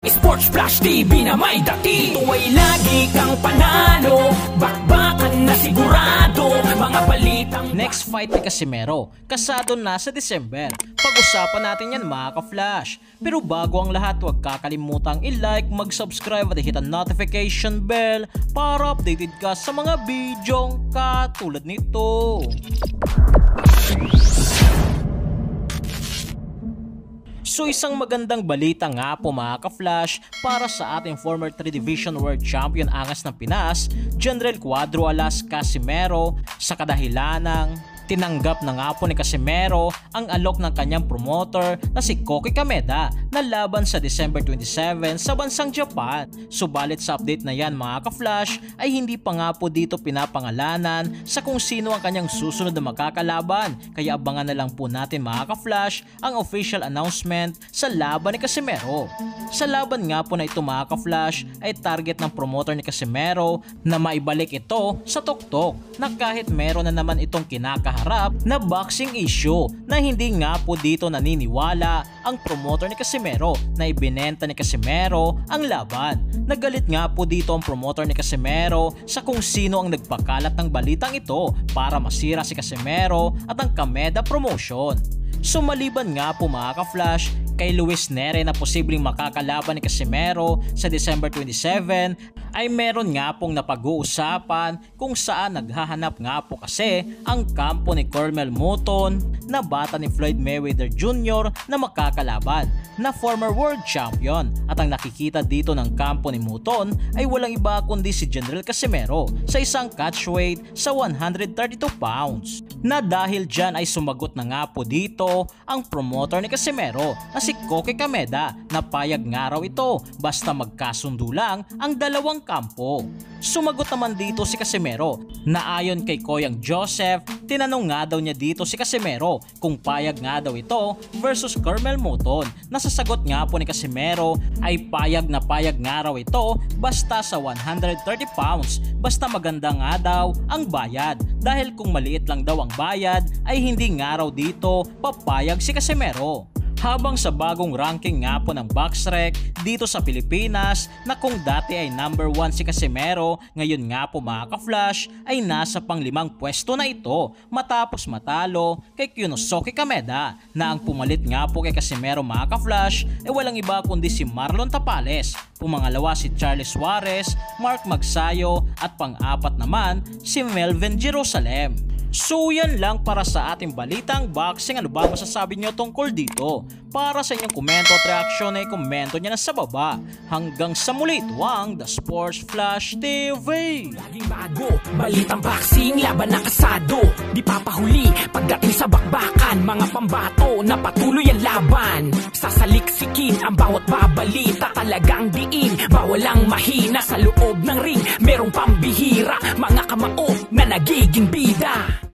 Sports Flash TV na may dati. Ito ay lagi kang panalo, bakbakan na sigurado, mga balitang... Next fight ni Casimero, kasado na sa December. Pag-usapan natin yan mga ka-flash. Pero bago ang lahat, huwag kakalimutang i-like, mag-subscribe at hit ang notification bell para updated ka sa mga bidyong katulad nito. So isang magandang balita nga po mga ka-flash para sa ating former 3 Division World Champion angas ng Pinas, General Cuadro Alas Casimero, sa kadahilan ng tinanggap na nga po ni Casimero ang alok ng kanyang promoter na si Koki Kameda na laban sa December 27 sa bansang Japan. Subalit sa update na yan mga ka-flash ay hindi pa nga po dito pinapangalanan sa kung sino ang kanyang susunod na makakalaban, kaya abangan na lang po natin mga ka-flash ang official announcement sa laban ni Casimero. Sa laban nga po na ito mga ka-flash ay target ng promoter ni Casimero na maibalik ito sa tuktok na kahit meron na naman itong kinakaharap na boxing issue na hindi nga po dito naniniwala ang promoter ni Casimero na ibinenta ni Casimero ang laban. Nagalit nga po dito ang promoter ni Casimero sa kung sino ang nagpakalat ng balitang ito para masira si Casimero at ang Kameda promotion. So maliban nga po mga ka-flash kay Luis Nere na posibleng makakalaban ni Casimero sa December 27 ay meron nga pong napag-uusapan kung saan naghahanap nga po kasi ang kampo ni Cormel Muton na bata ni Floyd Mayweather Jr. na makakalaban na former world champion, at ang nakikita dito ng kampo ni Muton ay walang iba kundi si General Casimero sa isang catchweight sa 132 pounds. Na dahil dyan ay sumagot na nga po dito ang promoter ni Casimero na si Koki Kameda na payag nga raw ito basta magkasundo lang ang dalawang kampo. Sumagot naman dito si Casimero na ayon kay Koyang Joseph, tinanong nga daw niya dito si Casimero kung payag nga daw ito versus Cormel Muton. Nasasagot nga po ni Casimero ay payag nga raw ito basta sa 130 pounds, basta maganda nga daw ang bayad, dahil kung maliit lang daw ang bayad ay hindi nga raw dito papayag si Casimero. Habang sa bagong ranking nga po ng BoxRec dito sa Pilipinas na kung dati ay number 1 si Casimero, ngayon nga po mga ka-flash ay nasa pang-5 pwesto na ito matapos matalo kay Kyunosuke Kameda, na ang pumalit nga po kay Casimero mga ka-flash ay walang iba kundi si Marlon Tapales, pumangalawa si Charlie Suarez, Mark Magsayo at pang-apat naman si Melvin Jerusalem. So yan lang para sa ating balitang boxing. Ano ba masasabi nyo tungkol dito? Para sa inyong komento at reaksyon ay komento nyo na sa baba. Hanggang sa muli, ito ang The Sports Flash TV. Laging bago, balitang boxing, laban na kasado, di papahuli pagdating sa bakbakan, mga pambato na patuloy ang laban. Sasaliksikin ang bawat babalita, talagang diin, bawal ang mahina sa loob ng ring. Merong pambihira, mga kamao na nagiging bida.